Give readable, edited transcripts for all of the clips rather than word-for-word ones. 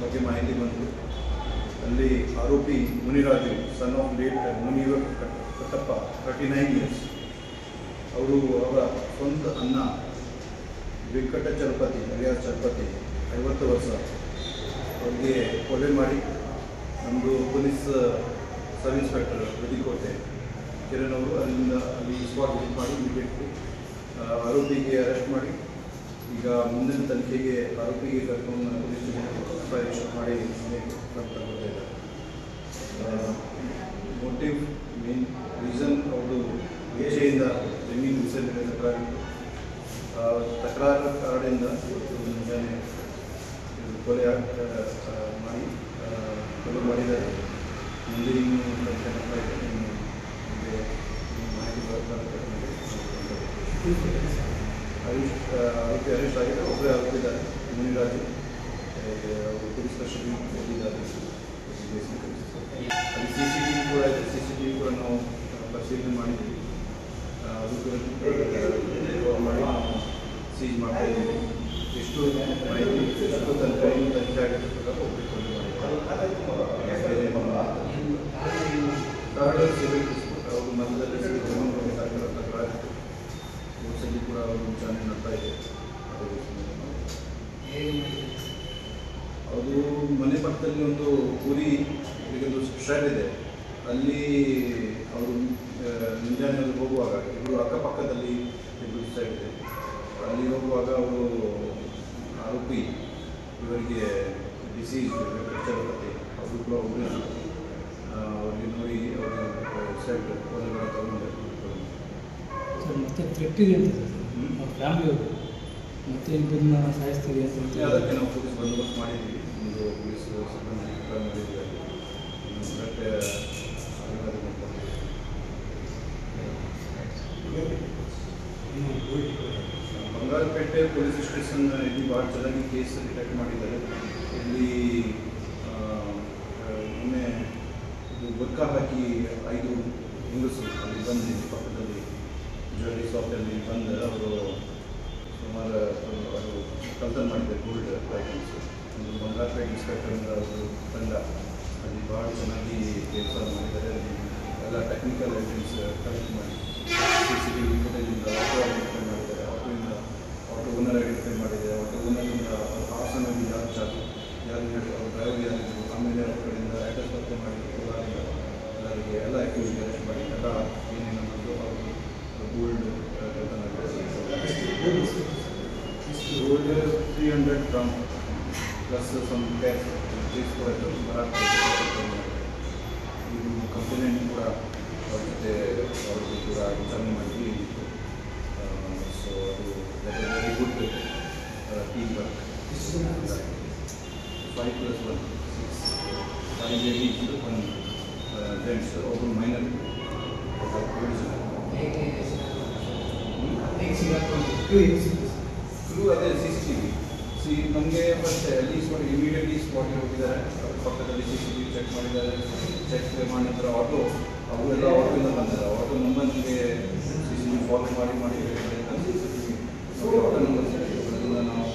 ಬಗ್ಗೆ ಮಾಹಿತಿ ಬಂತು. ಅಲ್ಲಿ ಆರೋಪಿ Muniraju son of late Munivar Kattappa 39 years, ಅವರು ಅವರ ಸ್ವಂತ ಅಣ್ಣ ವೆಂಕಟ ಚಲಪತಿ ಅಲಿಯಾಸ್ ಚಲಪತಿ 50 ವರ್ಷ ಅವರಿಗೆ ಕೊಲೆ ಮಾಡಿ ನಮ್ಮದು ಪೊಲೀಸ್ ಸಬ್ ಇನ್ಸ್ಪೆಕ್ಟರ್ ಬದಿಕೋಟೆ ಕಿರಣ್ ಅವರು ಅಲ್ಲಿ ಸ್ಪಾಟ್ ವಿಸಿಟ್ ಮಾಡಿ ಇಮಿಡಿಯೇಟ್ಲಿ ಆರೋಪಿಗೆ ಅರೆಸ್ಟ್ ಮಾಡಿ ಈಗ ಮುಂದಿನ ತನಿಖೆಗೆ ಆರೋಪಿಗೆ ಕರ್ಕೊಂಡು ಪೊಲೀಸ್ ಪರೀಕ್ಷೆ ಮಾಡಿ ಬರ್ತಾ ಇದ್ದಾರೆ. ಮೋಟಿವ್ ಮೇನ್ ರೀಸನ್ ಅವರು ಇಚ್ಛೆಯಿಂದ ಜಮೀನು ವಿಸರ್ಜನೆ ತಕರಾರು ಕಾರಣದಿಂದ ಮುಂಜಾನೆ ಕೊಲೆ ಮಾಡಿದ್ದಾರೆ. ಮುಂದೆ ಇನ್ನೂ ಮಾಹಿತಿ ಆರೋಪಿ ಅರೆಸ್ಟ್ ಆಗಿದೆ. ಒಬ್ಬರೇ ಆರೋಪಿ ಇದ್ದಾರೆ ಮುನಿರಾಜು, ಅವರು ಪೊಲೀಸ್ ಕಸ್ಟಡಿ ಹೋಗಿದ್ದಾರೆ. ಅಲ್ಲಿ CCTV ಕೂಡ ಇದೆ. CCTV ಕೂಡ ನಾವು ಪರಿಶೀಲನೆ ಮಾಡಿದ್ವಿ. ಅದು ಕೂಡ ಮಾಡಿ ನಾವು ಸೀಜ್ ಮಾಡ್ತಾ ಇದ್ದೀವಿ. ಎಷ್ಟು ಮಾಹಿತಿ ಎಷ್ಟು ತನಿಖೆ ಆಗಿರ್ತಕ್ಕಂಥ ಹೋಗಬೇಕು ಸಿವಿಲ್ ಡಿಸ್ಪ್ಯೂಟ್ ಅವರು ಮಧ್ಯದಲ್ಲಿ ಜಮೀನು ಬಗ್ಗೆ ತಕರಾರು ಸಲ್ಲಿ ಕೂಡ ಅವರು ವಿಚಾರಣೆ ಮಾಡ್ತಾ ಇದೆ. ಅದು ಮನೆ ಪಕ್ಕದಲ್ಲಿ ಒಂದು ಪೂರಿ ಒಂದು ಶೆಡ್ ಇದೆ. ಅಲ್ಲಿ ಅವರು ಮುಂಜಾನೆ ಹೋಗುವಾಗ ಇಬ್ಬರು ಅಕ್ಕಪಕ್ಕದಲ್ಲಿ ಇಬ್ಬರು ಸೈಡ್ ಇದೆ. ಅಲ್ಲಿ ಹೋಗುವಾಗ ಅವರು ಆರೋಪಿ ಇವರಿಗೆ ಡಿಸೀಸ್ ಚಲಪತಿ ಅವರು ಕೂಡ ಒಬ್ಬರು ಅವ್ರಿಗೆ ನೋಡಿ ಅವರು ಸೈಡ್ ಕೊಲೆಗಳ ತಗೊಂಡು ಮತ್ತೆ ಥ್ರೆಟ್ಟಿದೆ ಅಂತ ಸರ್ ಫ್ಯಾಮಿಲಿಯವರು ಮತ್ತೆ ಇದನ್ನ ಸಾಯಿಸ್ತೀವಿ ಅಂತ ಅದಕ್ಕೆ ನಾವು ಪೊಲೀಸ್ ಬಂದೋಬಸ್ತ್ ಮಾಡಿದ್ವಿ. ಒಂದು ಪೊಲೀಸ್ ಸಿಬ್ಬಂದಿ ಮಾಡಿದ್ದೀವಿ. ಮತ್ತೆ ಬಂಗಾರಪೇಟೆ ಪೊಲೀಸ್ ಸ್ಟೇಷನ್ ಇಲ್ಲಿ ಭಾಳ ಚೆನ್ನಾಗಿ ಕೇಸ್ ಡಿಟೆಕ್ಟ್ ಮಾಡಿದ್ದಾರೆ. ಇಲ್ಲಿ ಮೊನ್ನೆ ಇದು ಬುರ್ಕಾ ಹಾಕಿ 5 ಹೆಂಗಸರು ಅಲ್ಲಿ ಬಂದು ಪಕ್ಕದಲ್ಲಿ ಜ್ಯುವೆಲ್ಲರಿ ಶಾಪಲ್ಲಿ ಬಂದು ಅವರು ಸುಮಾರು ಅವರು ಕಳ್ತನ ಮಾಡಿದ್ದಾರೆ ಗೋಲ್ಡ್ ಐಟಮ್ಸ್. ಒಂದು ಬಂಗಾರಪೇಟೆ ಇನ್ಸ್ಪೆಕ್ಟರ್ ಅವರು ತಂಡ ಅಲ್ಲಿ ಭಾಳ ಚೆನ್ನಾಗಿ ಕೆಲಸ ಮಾಡಿದ್ದಾರೆ. ಅಲ್ಲಿ ಎಲ್ಲ ಟೆಕ್ನಿಕಲ್ ಎವಿಡೆನ್ಸ್ ಕಲೆಕ್ಟ್ ಮಾಡಿ CCTV ಫುಟೇಜಿಂದ ಆಟೋ ಐಡೆಂಟಿಫೈ ಮಾಡಿದ್ದಾರೆ. ಆಟೋ ಓನರ್ ಐಡೆಂಟಿಫೈ ಮಾಡಿದ್ದಾರೆ. ಆಟೋ ಓನರಿಂದ ಹಾಸನಲ್ಲಿ ಯಾರು ಅವ್ರ ಡ್ರೈವರ್ ಯಾರಿದ್ರು, ಆಮೇಲೆ ಅವ್ರ ಕಡೆಯಿಂದ ಅಡ್ರೆಸ್ ಪತ್ತೆ ಮಾಡಿ ಎಲ್ಲರಿಗೆ ಎಲ್ಲ ಅಕ್ಯೂಸ್ ಅರೆಸ್ಟ್ ಮಾಡಿ ಎಲ್ಲ ಏನೇನು ಮಾಡಿದ್ರು ಅವರು ಗೋಲ್ಡ್ ಕಳ್ತನ gold 300 gram plus some cash ಚೀಸ್ ಕೂಡ ಇದು ಕಂಪ್ಲೇಂಟ್ ಕೂಡ ಅವ್ರ ಜೊತೆ ಅವ್ರಿಗೆ ಕೂಡ ವಿಚಾರಣೆ ಮಾಡಿದ್ವಿ. ಸೊ ಅದು very good team work. 5+1 6 5 ladies 1 gents, ಒಬ್ಬರು ಮೈನರ್ ಕ್ರೂ ಅದೇ CCTV ನಮಗೆ ಫಸ್ಟ್ ಅಲ್ಲಿ ಇಮಿಡಿಯೇಟ್ಲಿ ಸ್ಪಾಟ್ಗೆ ಹೋಗಿದ್ದಾರೆ. ಪಕ್ಕದಲ್ಲಿ CCTV ಚೆಕ್ ಮಾಡಿದ್ದಾರೆ. ಚೆಕ್ ಮಾಡಿದ ನಂತರ ಆಟೋ ಅವರೆಲ್ಲ ಆಟೋಯಿಂದ ಬಂದಿದ್ದಾರೆ. ಆಟೋ ನಂಬರ್ ನಮಗೆ CCTV ಫಾಲೋ ಮಾಡಿ ಆಟೋ ನಂಬರ್ ಸಿಕ್ಕಿರೋದ್ರಿಂದ ನಾವು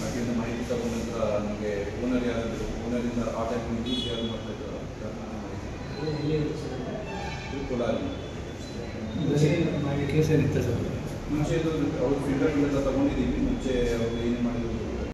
ಅದರಿಂದ ಮಾಹಿತಿ ತಗೊಂಡ ನಂತರ ನಮಗೆ ಓನರ್ ಯಾರಾದರೂ ಓನರಿಂದ ಆ ಟೈಮ್ ಯೂಸ್ ಯಾರು ಮಾಡ್ತಾಯಿದ್ರು ಕೋಲಾರ ಕೇಸ್ ಏನಿತ್ತು ಸರ್? ಮುಂಚೆ ಇದು ಅವ್ರ ಫಿಂಗರ್ ಪ್ರಿಂಟ್ ಎಲ್ಲ ತಗೊಂಡಿದ್ದೀವಿ. ಮುಂಚೆ ಅವರು ಏನು ಮಾಡಿದ್ರು